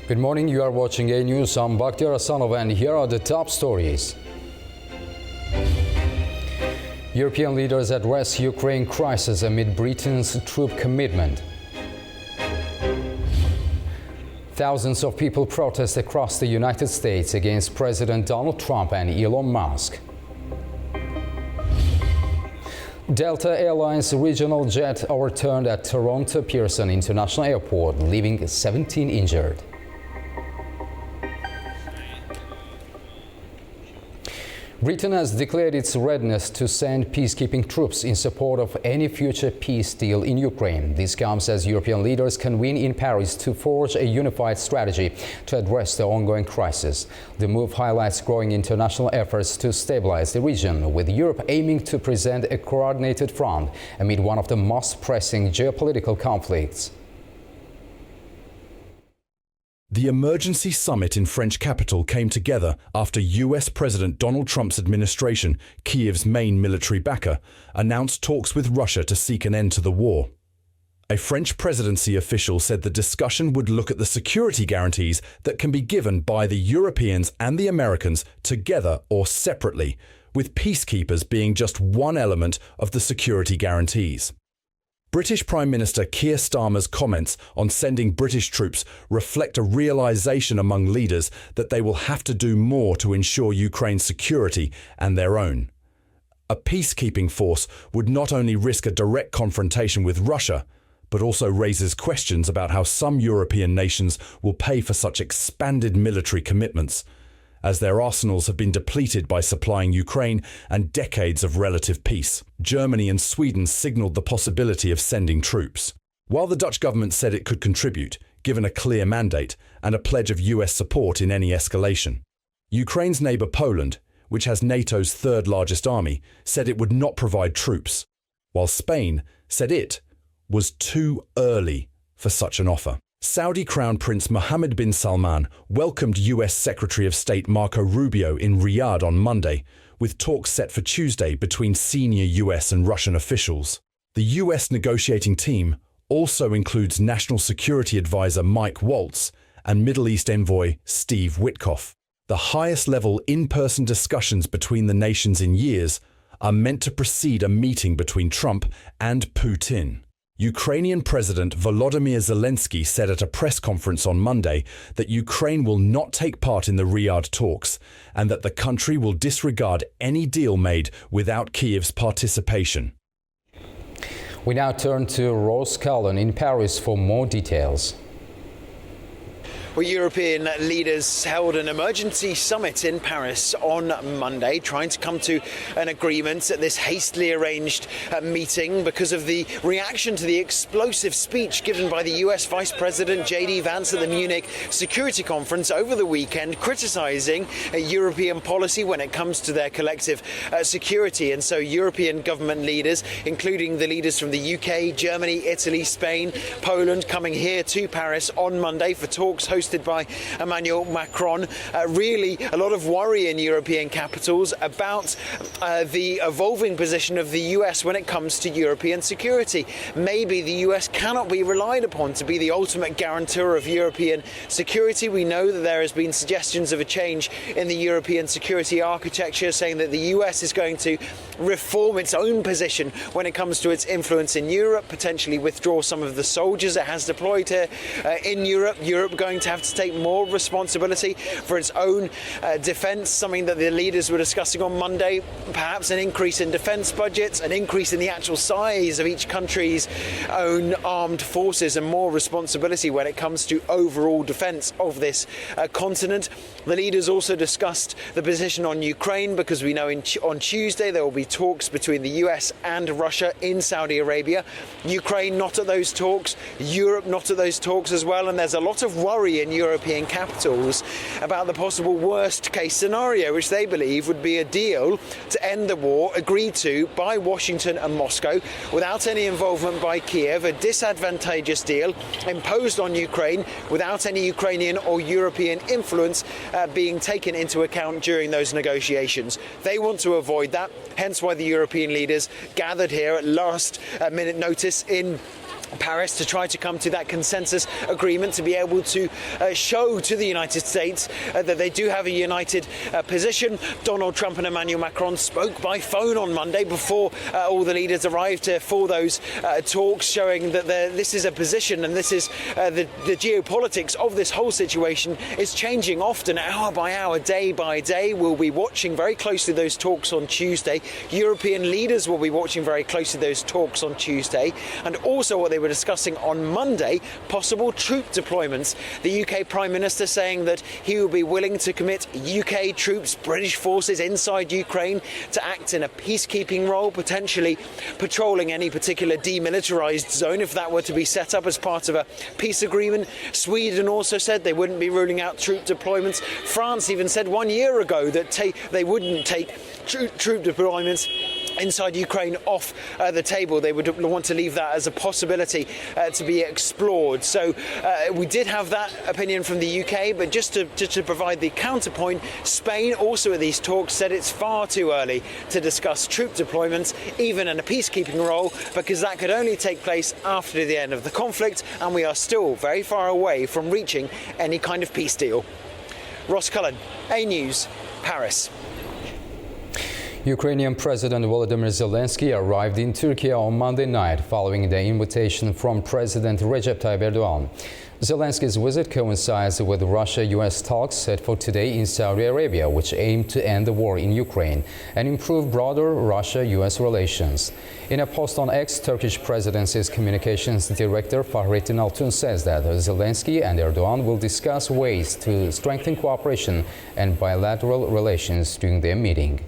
Good morning, you are watching A News. I'm Bakhtiar Asanov and here are the top stories. European leaders address Ukraine crisis amid Britain's troop commitment. Thousands of people protest across the United States against President Donald Trump and Elon Musk. Delta Airlines regional jet overturned at Toronto Pearson International Airport, leaving 17 injured. Britain has declared its readiness to send peacekeeping troops in support of any future peace deal in Ukraine. This comes as European leaders convene in Paris to forge a unified strategy to address the ongoing crisis. The move highlights growing international efforts to stabilize the region, with Europe aiming to present a coordinated front amid one of the most pressing geopolitical conflicts. The emergency summit in French capital came together after US President Donald Trump's administration, Kyiv's main military backer, announced talks with Russia to seek an end to the war. A French presidency official said the discussion would look at the security guarantees that can be given by the Europeans and the Americans together or separately, with peacekeepers being just one element of the security guarantees. British Prime Minister Keir Starmer's comments on sending British troops reflect a realization among leaders that they will have to do more to ensure Ukraine's security and their own. A peacekeeping force would not only risk a direct confrontation with Russia, but also raises questions about how some European nations will pay for such expanded military commitments, as their arsenals have been depleted by supplying Ukraine and decades of relative peace. Germany and Sweden signalled the possibility of sending troops, while the Dutch government said it could contribute, given a clear mandate and a pledge of US support in any escalation. Ukraine's neighbour Poland, which has NATO's third largest army, said it would not provide troops, while Spain said it was too early for such an offer. Saudi Crown Prince Mohammed bin Salman welcomed US Secretary of State Marco Rubio in Riyadh on Monday, with talks set for Tuesday between senior US and Russian officials. The US negotiating team also includes National Security Advisor Mike Waltz and Middle East envoy Steve Witkoff. The highest-level in-person discussions between the nations in years are meant to precede a meeting between Trump and Putin. Ukrainian President Volodymyr Zelensky said at a press conference on Monday that Ukraine will not take part in the Riyadh talks and that the country will disregard any deal made without Kyiv's participation. We now turn to Rose Cullen in Paris for more details. Well, European leaders held an emergency summit in Paris on Monday, trying to come to an agreement at this hastily arranged meeting because of the reaction to the explosive speech given by the US Vice President J.D. Vance at the Munich Security Conference over the weekend, criticising European policy when it comes to their collective security. And so European government leaders, including the leaders from the UK, Germany, Italy, Spain, Poland, coming here to Paris on Monday for talks hosted by Emmanuel Macron. Really a lot of worry in European capitals about the evolving position of the US when it comes to European security. Maybe the US cannot be relied upon to be the ultimate guarantor of European security. We know that there has been suggestions of a change in the European security architecture, saying that the US is going to reform its own position when it comes to its influence in Europe, potentially withdraw some of the soldiers it has deployed here in Europe. Europe going to have to take more responsibility for its own defence, something that the leaders were discussing on Monday. Perhaps an increase in defence budgets, an increase in the actual size of each country's own armed forces, and more responsibility when it comes to overall defence of this continent. The leaders also discussed the position on Ukraine, because we know on Tuesday there will be talks between the US and Russia in Saudi Arabia. Ukraine not at those talks, Europe not at those talks as well, and there's a lot of worry in European capitals about the possible worst case scenario, which they believe would be a deal to end the war agreed to by Washington and Moscow without any involvement by Kiev, a disadvantageous deal imposed on Ukraine without any Ukrainian or European influence being taken into account during those negotiations. They want to avoid that, hence why the European leaders gathered here at last minute notice in Paris to try to come to that consensus agreement to be able to show to the United States that they do have a united position. Donald Trump and Emmanuel Macron spoke by phone on Monday before all the leaders arrived for those talks, showing that this is a position and this is the geopolitics of this whole situation is changing often, hour by hour, day by day. We'll be watching very closely those talks on Tuesday. European leaders will be watching very closely those talks on Tuesday, and also what they were discussing on Monday, possible troop deployments. The UK Prime Minister saying that he will be willing to commit UK troops, British forces inside Ukraine to act in a peacekeeping role, potentially patrolling any particular demilitarized zone if that were to be set up as part of a peace agreement. Sweden also said they wouldn't be ruling out troop deployments. France even said 1 year ago that they wouldn't take troop deployments inside Ukraine off the table. They would want to leave that as a possibility to be explored. So we did have that opinion from the UK, but just to provide the counterpoint, Spain also at these talks said it's far too early to discuss troop deployments, even in a peacekeeping role, because that could only take place after the end of the conflict, and we are still very far away from reaching any kind of peace deal. Ross Cullen, A News, Paris. Ukrainian President Volodymyr Zelensky arrived in Turkey on Monday night following the invitation from President Recep Tayyip Erdogan. Zelensky's visit coincides with Russia-US talks set for today in Saudi Arabia, which aim to end the war in Ukraine and improve broader Russia-US relations. In a post on X, Turkish Presidency's communications director Fahrettin Altun says that Zelensky and Erdogan will discuss ways to strengthen cooperation and bilateral relations during their meeting.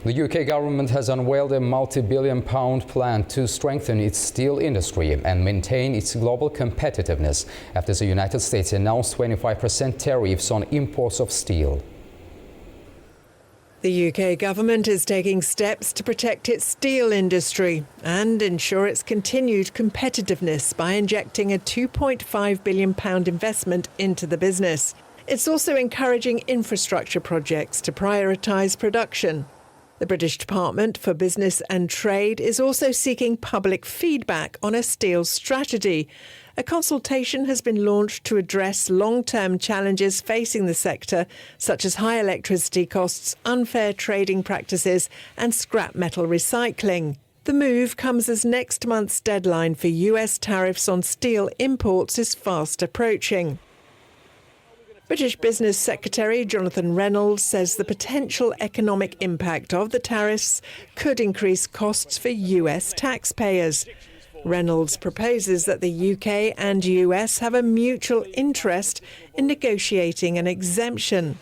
The UK government has unveiled a multi-billion-pound plan to strengthen its steel industry and maintain its global competitiveness after the United States announced 25% tariffs on imports of steel. The UK government is taking steps to protect its steel industry and ensure its continued competitiveness by injecting a £2.5 billion investment into the business. It's also encouraging infrastructure projects to prioritise production. The British Department for Business and Trade is also seeking public feedback on a steel strategy. A consultation has been launched to address long-term challenges facing the sector, such as high electricity costs, unfair trading practices and scrap metal recycling. The move comes as next month's deadline for US tariffs on steel imports is fast approaching. British Business Secretary Jonathan Reynolds says the potential economic impact of the tariffs could increase costs for US taxpayers. Reynolds proposes that the UK and US have a mutual interest in negotiating an exemption.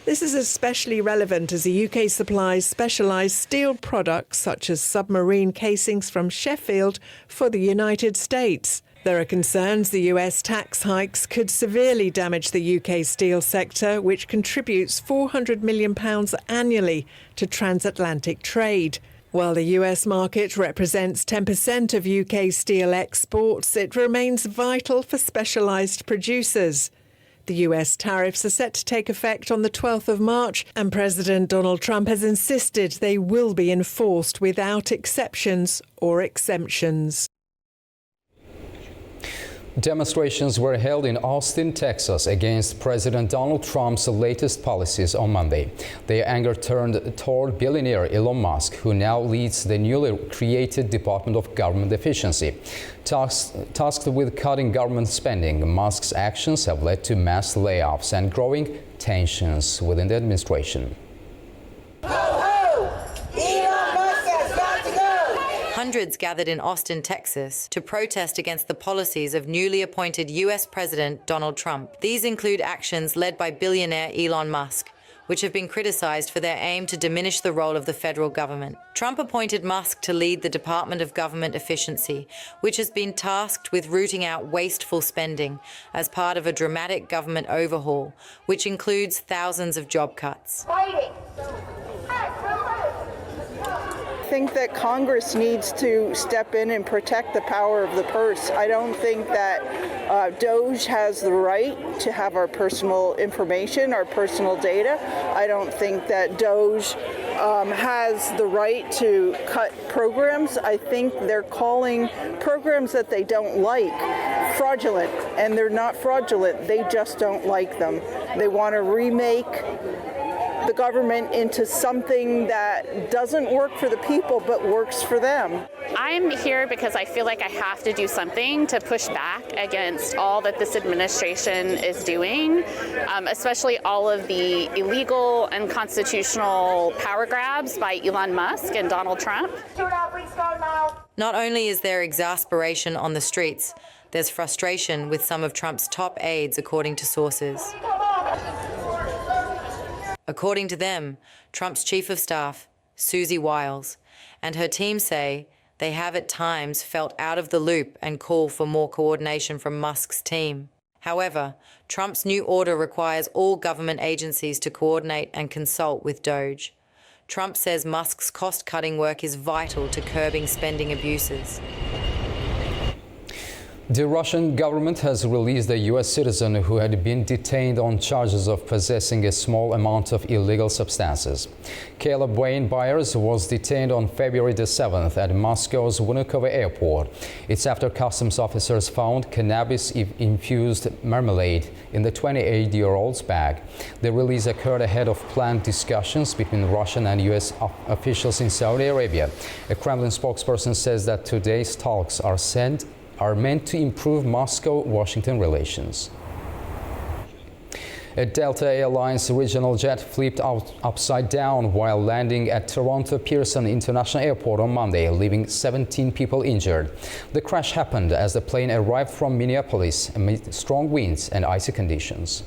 This is especially relevant as the UK supplies specialised steel products such as submarine casings from Sheffield for the United States. There are concerns the US tax hikes could severely damage the UK steel sector, which contributes £400 million annually to transatlantic trade. While the US market represents 10% of UK steel exports, it remains vital for specialised producers. The US tariffs are set to take effect on the 12th of March, and President Donald Trump has insisted they will be enforced without exceptions or exemptions. Demonstrations were held in Austin, Texas against President Donald Trump's latest policies on Monday. Their anger turned toward billionaire Elon Musk, who now leads the newly created Department of Government Efficiency. Tasked with cutting government spending, Musk's actions have led to mass layoffs and growing tensions within the administration. Hundreds gathered in Austin, Texas, to protest against the policies of newly appointed US President Donald Trump. These include actions led by billionaire Elon Musk, which have been criticized for their aim to diminish the role of the federal government. Trump appointed Musk to lead the Department of Government Efficiency, which has been tasked with rooting out wasteful spending as part of a dramatic government overhaul, which includes thousands of job cuts. think that Congress needs to step in and protect the power of the purse. I don't think that DOJ has the right to have our personal information, our personal data. I don't think that DOJ has the right to cut programs. I think they're calling programs that they don't like fraudulent, and they're not fraudulent. They just don't like them. They want to remake the government into something that doesn't work for the people but works for them. I'm here because I feel like I have to do something to push back against all that this administration is doing, especially all of the illegal and unconstitutional power grabs by Elon Musk and Donald Trump. Not only is there exasperation on the streets, there's frustration with some of Trump's top aides, according to sources. According to them, Trump's chief of staff, Susie Wiles, and her team say they have at times felt out of the loop and call for more coordination from Musk's team. However, Trump's new order requires all government agencies to coordinate and consult with DOJ. Trump says Musk's cost-cutting work is vital to curbing spending abuses. The Russian government has released a U.S. citizen who had been detained on charges of possessing a small amount of illegal substances. Caleb Wayne Byers was detained on February the 7th at Moscow's Vnukovo airport. It's after customs officers found cannabis-infused marmalade in the 28-year-old's bag. The release occurred ahead of planned discussions between Russian and U.S. officials in Saudi Arabia. A Kremlin spokesperson says that today's talks are meant to improve Moscow-Washington relations. A Delta Airlines regional jet flipped upside down while landing at Toronto Pearson International Airport on Monday, leaving 17 people injured. The crash happened as the plane arrived from Minneapolis amid strong winds and icy conditions.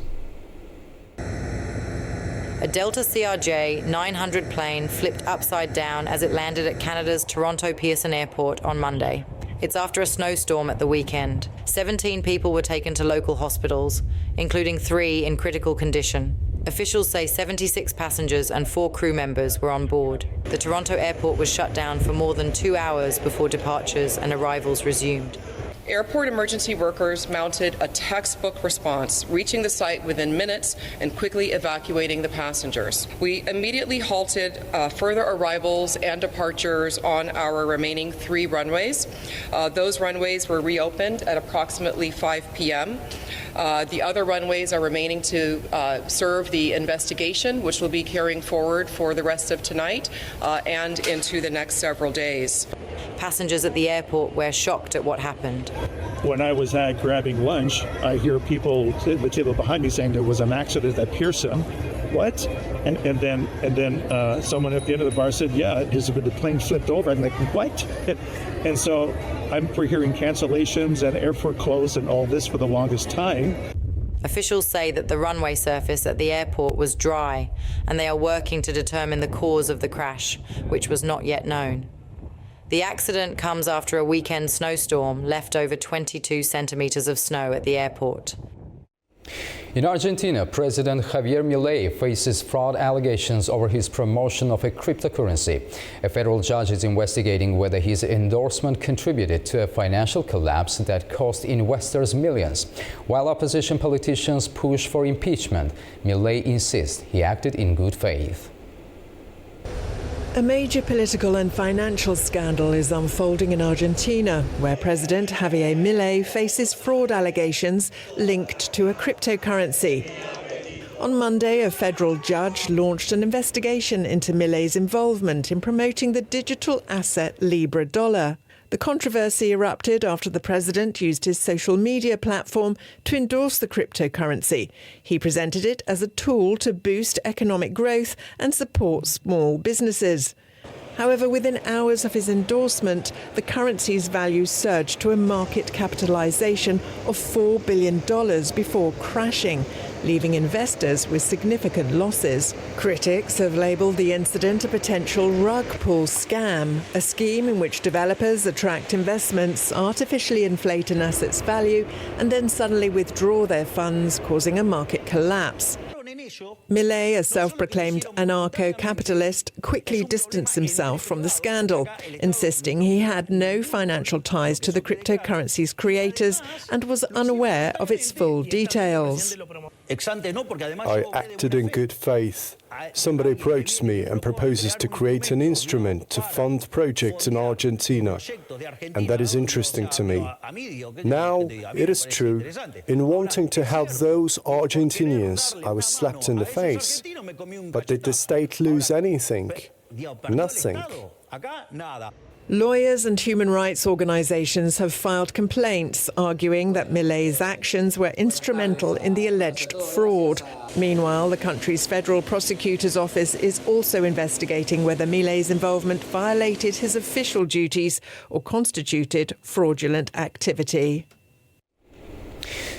A Delta CRJ 900 plane flipped upside down as it landed at Canada's Toronto Pearson Airport on Monday. It's after a snowstorm at the weekend. 17 people were taken to local hospitals, including 3 in critical condition. Officials say 76 passengers and 4 crew members were on board. The Toronto airport was shut down for more than 2 hours before departures and arrivals resumed. Airport emergency workers mounted a textbook response, reaching the site within minutes and quickly evacuating the passengers. We immediately halted further arrivals and departures on our remaining 3 runways. Those runways were reopened at approximately 5 p.m. The other runways are remaining to serve the investigation, which will be carrying forward for the rest of tonight and into the next several days. Passengers at the airport were shocked at what happened. When I was grabbing lunch, I hear people at the table behind me saying there was an accident at Pearson. What? And then someone at the end of the bar said, yeah, the plane flipped over. I'm like, what? And so we're hearing cancellations and airport closed and all this for the longest time. Officials say that the runway surface at the airport was dry, and they are working to determine the cause of the crash, which was not yet known. The accident comes after a weekend snowstorm left over 22 centimeters of snow at the airport. In Argentina, President Javier Milei faces fraud allegations over his promotion of a cryptocurrency. A federal judge is investigating whether his endorsement contributed to a financial collapse that cost investors millions. While opposition politicians push for impeachment, Milei insists he acted in good faith. A major political and financial scandal is unfolding in Argentina, where President Javier Milei faces fraud allegations linked to a cryptocurrency. On Monday, a federal judge launched an investigation into Milei's involvement in promoting the digital asset Libra Dollar. The controversy erupted after the president used his social media platform to endorse the cryptocurrency. He presented it as a tool to boost economic growth and support small businesses. However, within hours of his endorsement, the currency's value surged to a market capitalization of $4 billion before crashing, leaving investors with significant losses. Critics have labelled the incident a potential rug pull scam, a scheme in which developers attract investments, artificially inflate an asset's value, and then suddenly withdraw their funds, causing a market collapse. Milei, a self-proclaimed anarcho-capitalist, quickly distanced himself from the scandal, insisting he had no financial ties to the cryptocurrency's creators and was unaware of its full details. I acted in good faith. Somebody approached me and proposes to create an instrument to fund projects in Argentina, and that is interesting to me. Now, it is true, in wanting to help those Argentinians, I was slapped in the face. But did the state lose anything? Nothing. Lawyers and human rights organizations have filed complaints arguing that Milei's actions were instrumental in the alleged fraud. Meanwhile, the country's federal prosecutor's office is also investigating whether Milei's involvement violated his official duties or constituted fraudulent activity.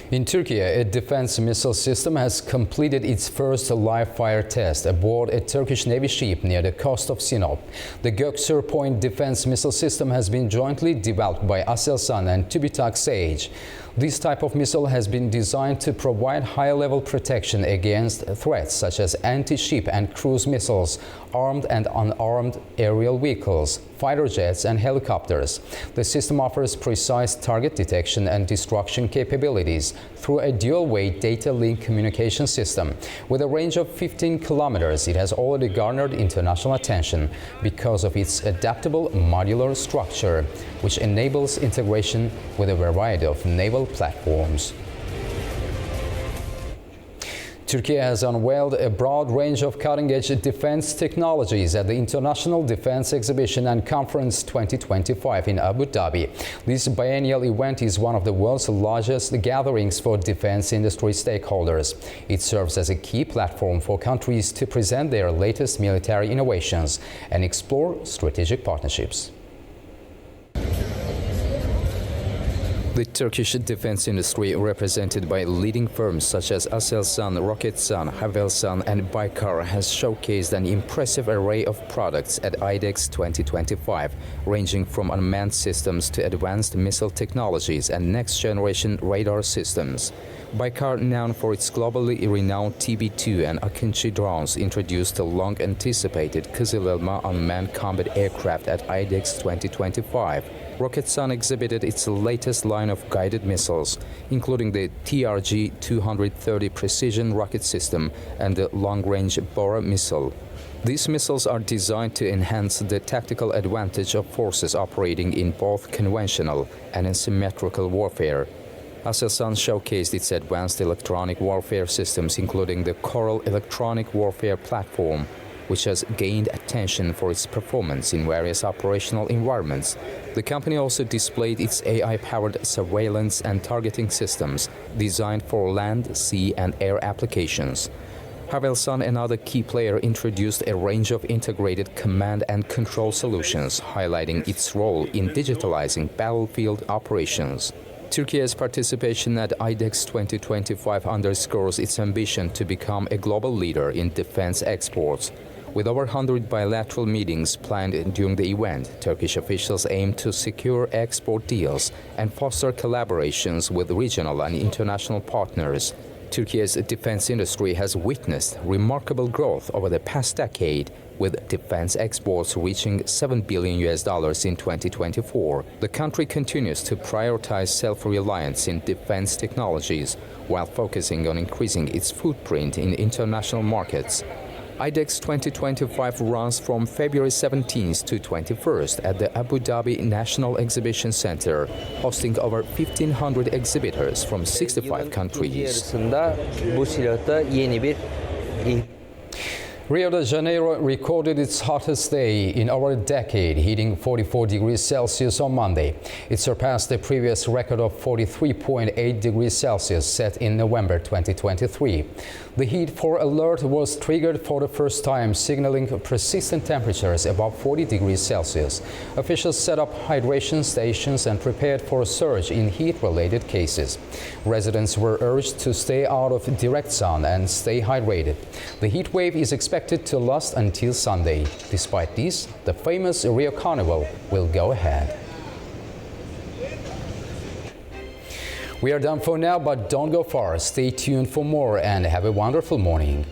In Turkey, a defense missile system has completed its first live fire test aboard a Turkish Navy ship near the coast of Sinop. The Gökçur Point defense missile system has been jointly developed by Aselsan and TÜBİTAK SAGE. This type of missile has been designed to provide high-level protection against threats such as anti-ship and cruise missiles, armed and unarmed aerial vehicles, fighter jets and helicopters. The system offers precise target detection and destruction capabilities through a dual-way data link communication system. With a range of 15 kilometers, it has already garnered international attention because of its adaptable modular structure, which enables integration with a variety of naval platforms. Turkey has unveiled a broad range of cutting-edge defense technologies at the International Defense Exhibition and Conference 2025 in Abu Dhabi. This biennial event is one of the world's largest gatherings for defense industry stakeholders. It serves as a key platform for countries to present their latest military innovations and explore strategic partnerships. The Turkish defense industry, represented by leading firms such as Aselsan, Roketsan, Havelsan and Baykar, has showcased an impressive array of products at IDEX 2025, ranging from unmanned systems to advanced missile technologies and next-generation radar systems. Baykar, known for its globally renowned TB2 and Akıncı drones, introduced the long-anticipated Kızıl Elma unmanned combat aircraft at IDEX 2025. Roketsan exhibited its latest line of guided missiles, including the TRG-230 precision rocket system and the long-range Bora missile. These missiles are designed to enhance the tactical advantage of forces operating in both conventional and asymmetrical warfare. Aselsan showcased its advanced electronic warfare systems, including the Coral electronic warfare platform, which has gained attention for its performance in various operational environments. The company also displayed its AI-powered surveillance and targeting systems designed for land, sea and air applications. Havelsan, another key player, introduced a range of integrated command and control solutions, highlighting its role in digitalizing battlefield operations. Turkey's participation at IDEX 2025 underscores its ambition to become a global leader in defense exports. With over 100 bilateral meetings planned during the event, Turkish officials aim to secure export deals and foster collaborations with regional and international partners. Turkey's defense industry has witnessed remarkable growth over the past decade, with defense exports reaching $7 billion in 2024. The country continues to prioritize self-reliance in defense technologies while focusing on increasing its footprint in international markets. IDEX 2025 runs from February 17th to 21st at the Abu Dhabi National Exhibition Center, hosting over 1,500 exhibitors from 65 countries. Rio de Janeiro recorded its hottest day in over a decade, hitting 44 degrees Celsius on Monday. It surpassed the previous record of 43.8 degrees Celsius set in November 2023. The heat 4 alert was triggered for the first time, signaling persistent temperatures above 40 degrees Celsius. Officials set up hydration stations and prepared for a surge in heat-related cases. Residents were urged to stay out of direct sun and stay hydrated. The heat wave is expected to last until Sunday. Despite this, the famous Rio Carnival will go ahead. We are done for now, but don't go far. Stay tuned for more and have a wonderful morning.